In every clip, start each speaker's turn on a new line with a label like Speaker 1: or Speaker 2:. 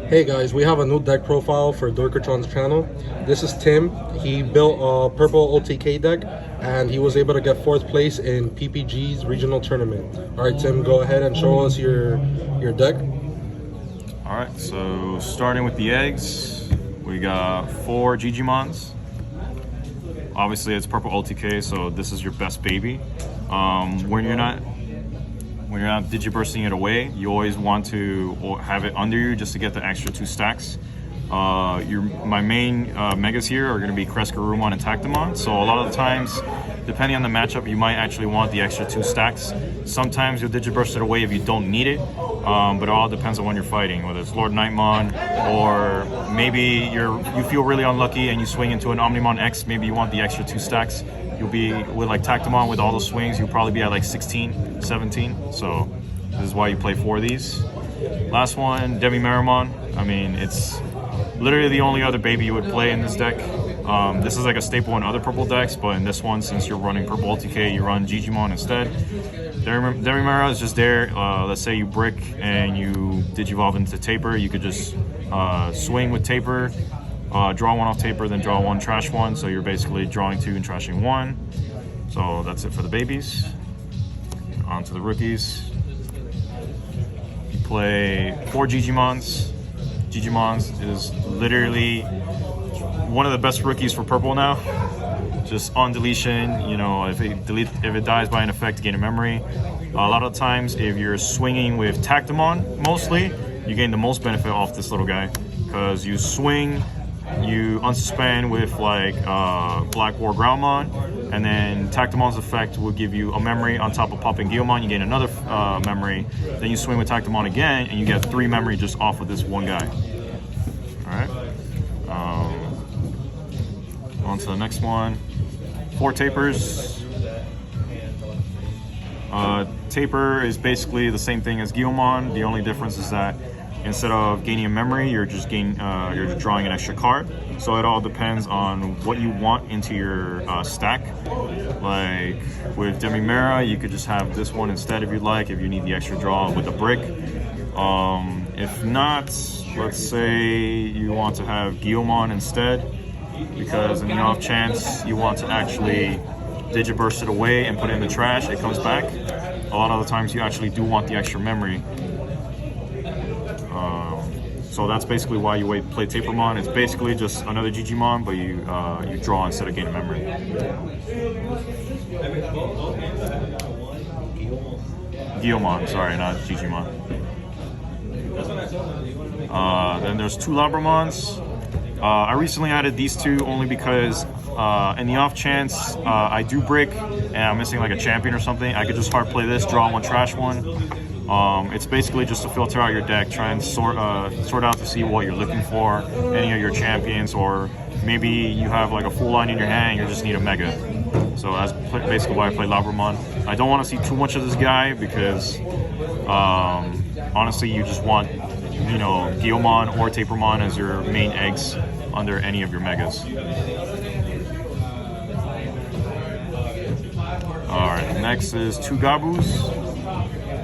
Speaker 1: Hey guys, we have a new deck profile for Dorkatron's channel. This is Tim. He built a purple OTK deck and he was able to get 4th place in PPG's regional tournament. Alright Tim, go ahead and show us your deck.
Speaker 2: Alright, so starting with the eggs, we got 4 Digimons. Obviously it's purple OTK, so this is your best baby. When you're not digibursting it away, you always want to have it under you just to get the extra 2 stacks. My main megas here are going to be crushguruman and DanTactimon. So a lot of the times, depending on the matchup, you might actually want the extra 2 stacks. Sometimes you'll digiburst it away if you don't need it, but it all depends on when you're fighting, whether it's Lord Nightmon or maybe you feel really unlucky and you swing into an Omnimon X. Maybe you want the extra 2 stacks. You'll be with like Tactimon with all the swings, you'll probably be at like 16, 17. So this is why you play 4 of these. Last one, Rammon. I mean, it's literally the only other baby you would play in this deck. This is like a staple in other purple decks, but in this one, since you're running purple OTK, you run Digimon instead. Rammon is just there. Let's say you brick and you Digivolve into Taper, you could just swing with Taper, draw 1 off Taper, then draw 1, trash 1. So you're basically drawing 2 and trashing 1. So that's it for the babies. On to the rookies. You play 4 Digimons. Digimons is literally one of the best rookies for purple now. Just on deletion, you know, if it dies by an effect, gain a memory. A lot of times, if you're swinging with Tactimon, mostly, you gain the most benefit off this little guy because you swing, you unsuspend with like blackboard Rammon, and then Tactimon's effect will give you a memory on top of popping Guillermo. You gain another memory. Then you swing with Tactimon again, and you get 3 memory just off of this one guy. All right. On to the next one. 4 tapers. Taper is basically the same thing as Guillermo. The only difference is that instead of gaining a memory, you're just drawing an extra card. So it all depends on what you want into your stack. Like with Rammon, you could just have this one instead if you'd like, if you need the extra draw with a brick. If not, let's say you want to have Guillermo instead, because in the off chance you want to actually digiburst it away and put it in the trash, it comes back. A lot of the times you actually do want the extra memory. So that's basically why you play Tapermon. It's basically just another Digimon, but you draw instead of gaining memory. Guillermo, sorry, not Digimon. Then there's 2 Labramons. I recently added these 2 only because in the off chance I do brick and I'm missing like a champion or something, I could just hard play this, draw 1, trash 1. It's basically just to filter out your deck, try and sort out to see what you're looking for, any of your champions, or maybe you have like a full line in your hand and you just need a mega. So that's basically why I play Labramon. I don't want to see too much of this guy because honestly you just want, you know, Guillermo or Tapermon as your main eggs under any of your megas. Alright, next is TwoGabus.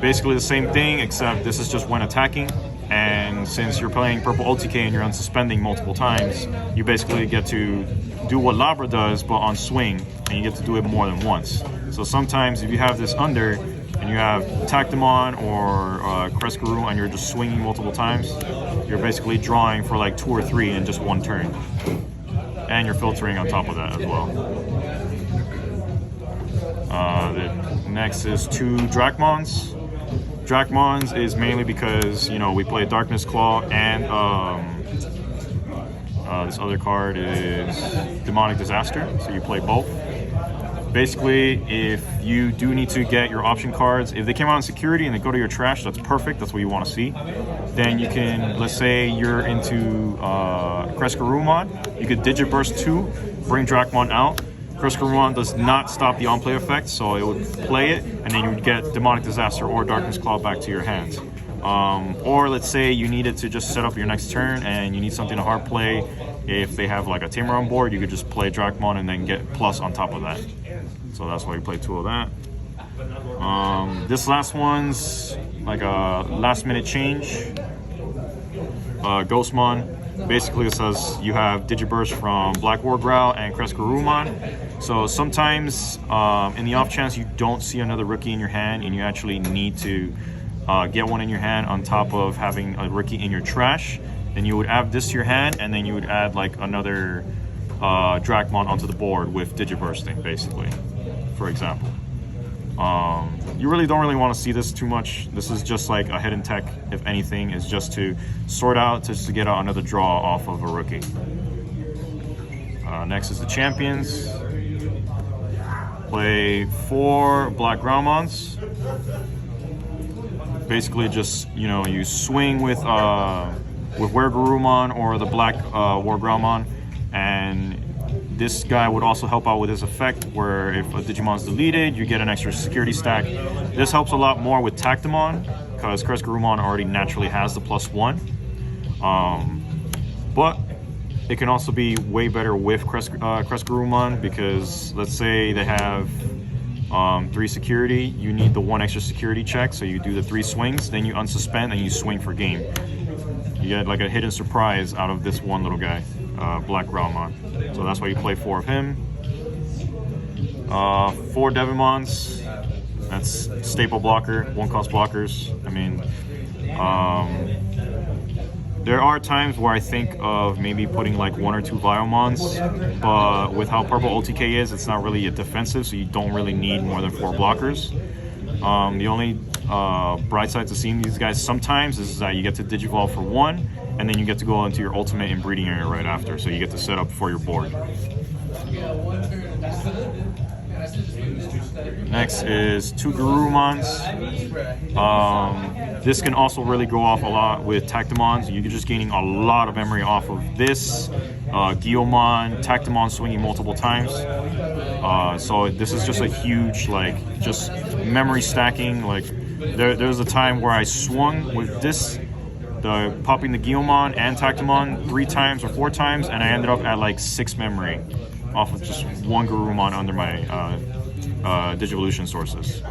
Speaker 2: Basically the same thing, except this is just when attacking. And since you're playing purple OTK and you're unsuspending multiple times, you basically get to do what Labra does, but on swing, and you get to do it more than once. So sometimes if you have this under, and you have Tactimon or crushguruman and you're just swinging multiple times, you're basically drawing for like 2 or 3 in just 1 turn. And you're filtering on top of that as well. The next is 2 Drachmons. Drachmons is mainly because, you know, we play Darkness Claw and this other card is Demonic Disaster, so you play both. Basically, if you do need to get your option cards, if they came out in security and they go to your trash, that's perfect, that's what you want to see. Then you can, let's say you're into crushguruman, you could Digiburst 2, bring Drachmon out. crushguruman does not stop the on-play effect, so it would play it, and then you would get Demonic Disaster or Darkness Claw back to your hands. Or let's say you needed to just set up your next turn and you need something to hard play. If they have like a Tamer on board, you could just play Drachmon and then get plus on top of that. So that's why you play 2 of that. This last one's like a last minute change. Ghostmon. Basically, it says you have Digiburst from Blackboard Growl and crushguruman. So sometimes, in the off chance you don't see another rookie in your hand and you actually need to get one in your hand on top of having a rookie in your trash, then you would add this to your hand, and then you would add like another Drachmon onto the board with Digibursting, basically, for example. You really don't want to see this too much. This is just like a hidden tech, if anything, is just to sort out, just to get out another draw off of a rookie. Next is the champions. Play 4 black Grammons. Basically, just you swing with wearguruman or the black wearguruman, and this guy would also help out with his effect, where if a Digimon's deleted, you get an extra security stack. This helps a lot more with Tactimon, because crushguruman already naturally has the +1. But it can also be way better with crushguruman, because let's say they have 3 security, you need the 1 extra security check, so you do the 3 swings, then you unsuspend and you swing for game. You get like a hidden surprise out of this one little guy, Black Rammon. So that's why you play 4 of him. 4 Devimons. That's staple blocker, 1-cost blockers. I mean, there are times where I think of maybe putting like 1 or 2 Viomons, but with how purple OTK is, it's not really a defensive, so you don't really need more than 4 blockers. The only bright side to seeing these guys sometimes is that you get to Digivolve for 1, and then you get to go into your ultimate and breeding area right after, so you get to set up for your board. Next is 2 Garurumons. This can also really go off a lot with Tactimons. You're just gaining a lot of memory off of this. Guillermo, Tactimon swinging multiple times. So this is just a huge, like, just memory stacking. Like, there's a time where I swung with this, popping the Guillermo and Tactimon 3 times or 4 times, and I ended up at like 6 memory off of just 1 Garurumon under my Digivolution sources.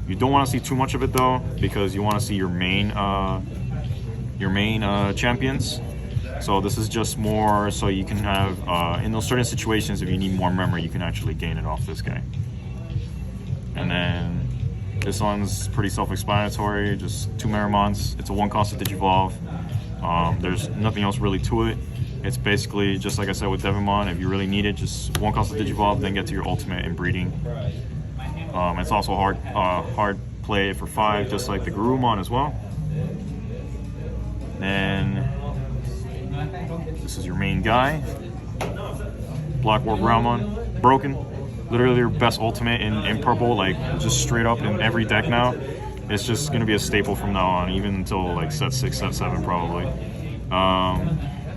Speaker 2: You don't want to see too much of it though, because you want to see your main champions. So this is just more so you can have in those certain situations, if you need more memory, you can actually gain it off this guy. And then this one's pretty self-explanatory, just 2 Merrimons. It's a 1-cost to Digivolve. There's nothing else really to it. It's basically just like I said with Devimon. If you really need it, just 1-cost to Digivolve, then get to your ultimate and breeding. It's also hard play for 5, just like the Garurumon as well. And this is your main guy, Blackboard Rammon, broken. Literally your best ultimate in purple, like just straight up in every deck now. It's just gonna be a staple from now on, even until like set 6, set 7 probably.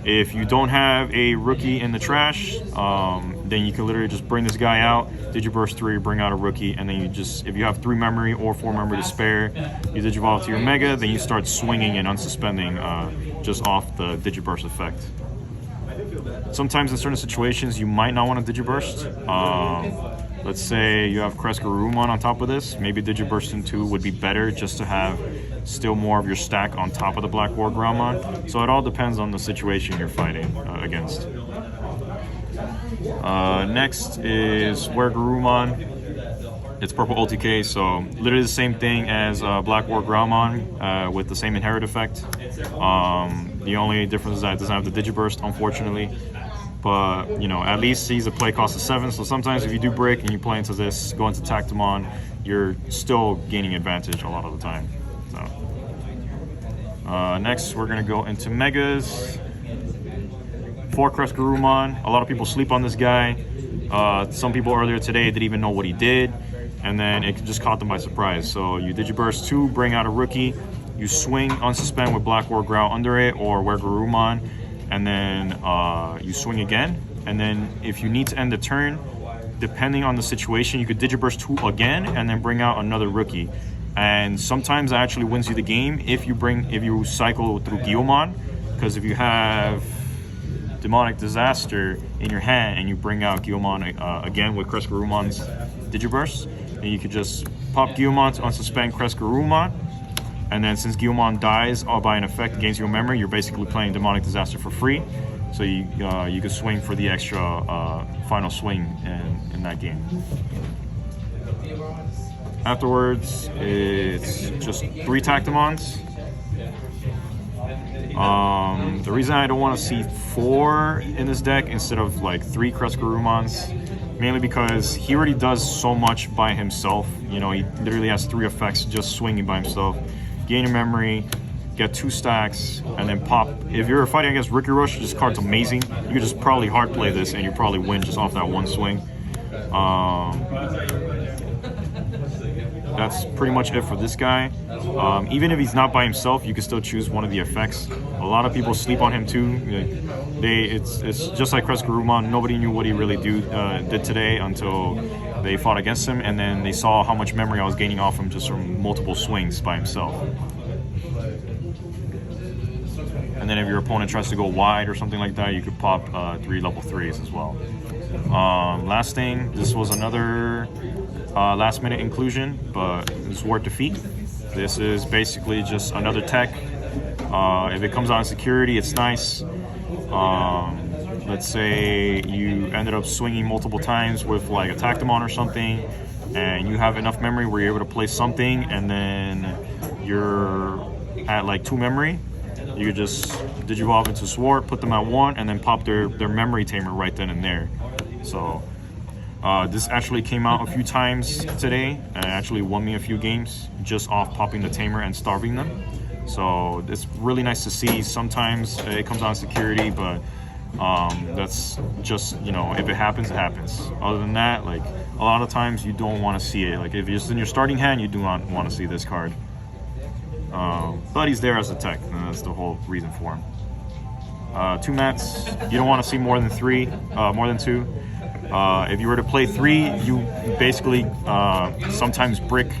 Speaker 2: If you don't have a rookie in the trash, then you can literally just bring this guy out, Digiburst 3, bring out a rookie, and then you just, if you have 3 memory or 4 memory to spare, you Digivolve to your Mega, then you start swinging and unsuspending just off the Digiburst effect. Sometimes in certain situations, you might not want to Digiburst. Let's say you have crushguruman on top of this, maybe Digibursting 2 would be better, just to have still more of your stack on top of the Blackboard Grammon. So it all depends on the situation you're fighting against. Next is wearguruman. It's purple OTK, so literally the same thing as Blackboard Grammon with the same inherit effect. The only difference is that it doesn't have the Digiburst, unfortunately. But, you know, at least he's a play cost of 7, so sometimes if you do break and you play into this, go into Tactimon, you're still gaining advantage a lot of the time. So, next, we're going to go into Megas. 4 crushguruman. A lot of people sleep on this guy. Some people earlier today didn't even know what he did, and then it just caught them by surprise. So you Digiburst 2, bring out a rookie, you swing, unsuspend with Blackboard Growl under it, or wearguruman, and then you swing again. And then if you need to end the turn, depending on the situation, you could Digiburst 2 again and then bring out another rookie. And sometimes that actually wins you the game if you cycle through Guillermo, because if you have Demonic Disaster in your hand and you bring out Guillermo again with crushguruman's Digiburst, then you could just pop Guillermo to unsuspend crushguruman, And then since Guillermo dies by an effect gains your memory, you're basically playing Demonic Disaster for free. So you can swing for the extra final swing in that game. Afterwards, it's just 3 Tactimons. The reason I don't want to see 4 in this deck instead of like 3 crushgurumans, mainly because he already does so much by himself. You know, he literally has 3 effects just swinging by himself. Gain your memory, get 2 stacks, and then pop. If you're fighting against Ricky Rush, this card's amazing. You could just probably hard play this and you probably win just off that 1 swing. That's pretty much it for this guy. Even if he's not by himself, you can still choose one of the effects. A lot of people sleep on him too. It's just like crushguruman. Nobody knew what he really did today until they fought against him, and then they saw how much memory I was gaining off him just from multiple swings by himself. And then if your opponent tries to go wide or something like that, you could pop 3 level 3s as well. Last thing, this was another last minute inclusion, but it's Ward Defeat. This is basically just another tech. If it comes out in security, it's nice. Let's say you ended up swinging multiple times with like a Tactimon or something, and you have enough memory where you're able to play something, and then you're at like 2 memory. You could just Digivolve into Sword, put them at 1, and then pop their memory tamer right then and there. So this actually came out a few times today and actually won me a few games just off popping the tamer and starving them. So it's really nice to see. Sometimes it comes out in security, but that's just, you know, if it happens, it happens. Other than that, like a lot of times you don't want to see it. Like if it's in your starting hand, you do not want to see this card. But he's there as a tech, and that's the whole reason for him. 2 mats, you don't want to see more than 3, more than 2. If you were to play 3, you basically sometimes brick.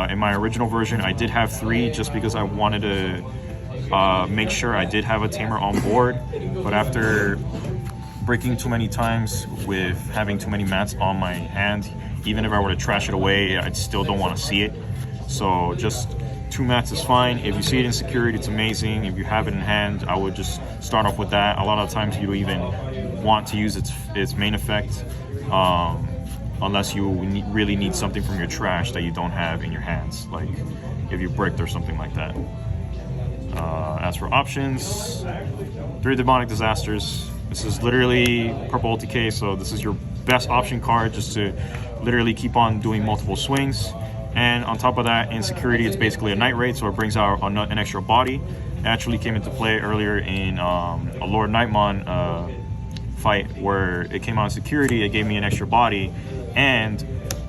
Speaker 2: In my original version, I did have 3 just because I wanted to make sure I did have a tamer on board. But after breaking too many times with having too many mats on my hand, even if I were to trash it away, I still don't want to see it. So just 2 mats is fine. If you see it in security, it's amazing. If you have it in hand, I would just start off with that. A lot of times you even want to use its main effect, unless you really need something from your trash that you don't have in your hands, like if you bricked or something like that. As for options, 3 Demonic Disasters. This is literally purple OTK, so this is your best option card just to literally keep on doing multiple swings. And on top of that, in security, it's basically a night raid, so it brings out an extra body. It actually came into play earlier in a Lord Nightmon fight where it came out in security. It gave me an extra body, and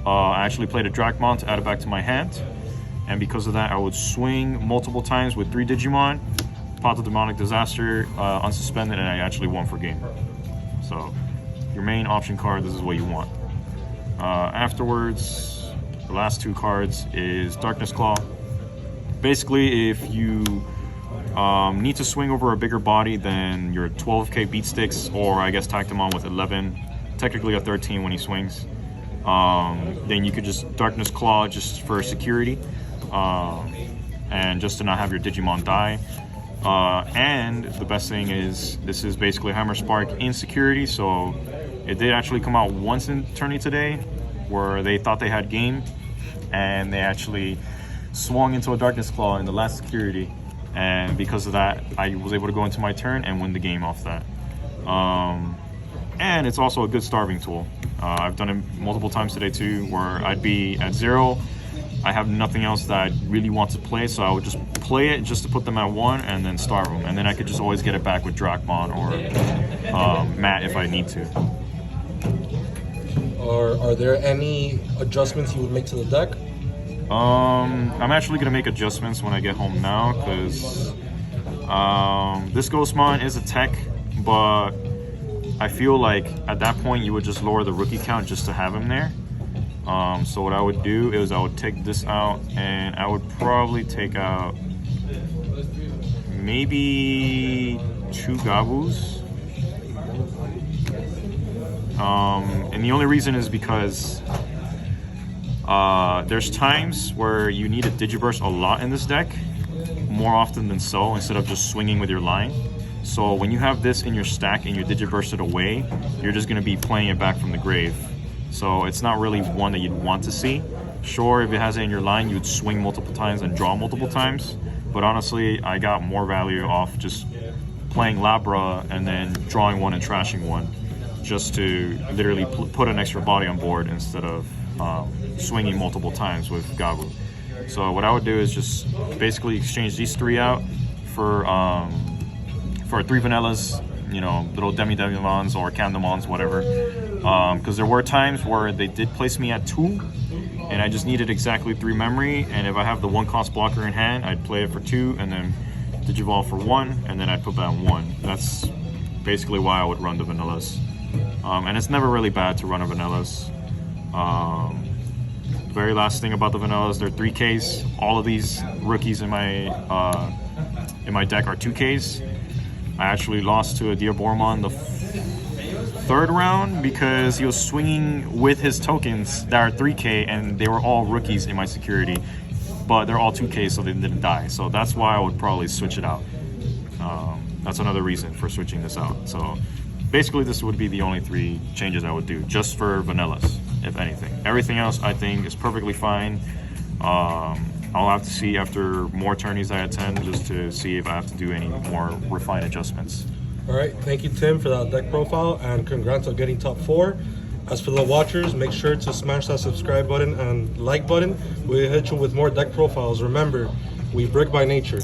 Speaker 2: I actually played a Drachmon to add it back to my hand. And because of that, I would swing multiple times with 3 Digimon, pop the Demonic Disaster, unsuspended, and I actually won for game. So your main option card, this is what you want. Afterwards, the last 2 cards is Darkness Claw. Basically, if you need to swing over a bigger body than your 12k beat sticks, or I guess Tactimon with 11, technically a 13 when he swings, then you could just Darkness Claw just for security, and just to not have your Digimon die. And the best thing is, this is basically Hammer Spark in security, so it did actually come out once in tourney today, where they thought they had game, and they actually swung into a Darkness Claw in the last security, and because of that, I was able to go into my turn and win the game off that. And it's also a good starving tool. I've done it multiple times today too, where I'd be at 0, I have nothing else that I really want to play, so I would just play it just to put them at 1 and then starve them, and then I could just always get it back with Drachmon or Matt if I need to.
Speaker 1: Are there any adjustments you would make to the deck?
Speaker 2: I'm actually going to make adjustments when I get home now, because this Ghostmon is a tech, but I feel like at that point you would just lower the rookie count just to have him there. So what I would do is I would take this out, and I would probably take out maybe 2GABUs. And the only reason is because There's times where you need a Digiburst a lot in this deck, more often than so, instead of just swinging with your line. So when you have this in your stack and you Digiburst it away, you're just going to be playing it back from the grave. So it's not really one that you'd want to see. Sure, if it has it in your line, you'd swing multiple times and draw multiple times. But honestly, I got more value off just playing Labra and then drawing one and trashing one, just to literally put an extra body on board instead of swinging multiple times with Gabu. So what I would do is just basically exchange these 3 out for 3 vanillas, you know, little Demi-Devimons or Candemons, whatever. Because there were times where they did place me at 2, and I just needed exactly 3 memory, and if I have the 1-cost blocker in hand, I'd play it for 2, and then Digivolve for 1, and then I'd put that on 1. That's basically why I would run the vanillas. And it's never really bad to run a vanillas. The very last thing about the vanillas, they're 3Ks. All of these rookies in my deck are 2Ks. I actually lost to a Garurumon the 3rd round because he was swinging with his tokens that are 3K, and they were all rookies in my security, but they're all 2K, so they didn't die. So that's why I would probably switch it out. That's another reason for switching this out. So basically this would be the only 3 changes I would do, just for vanillas, if anything. Everything else I think is perfectly fine. I'll have to see after more tourneys I attend, just to see if I have to do any more refined adjustments.
Speaker 1: All right, thank you, Tim, for that deck profile, and congrats on getting top 4. As for the watchers, make sure to smash that subscribe button and like button. We'll hit you with more deck profiles. Remember, we brick by nature.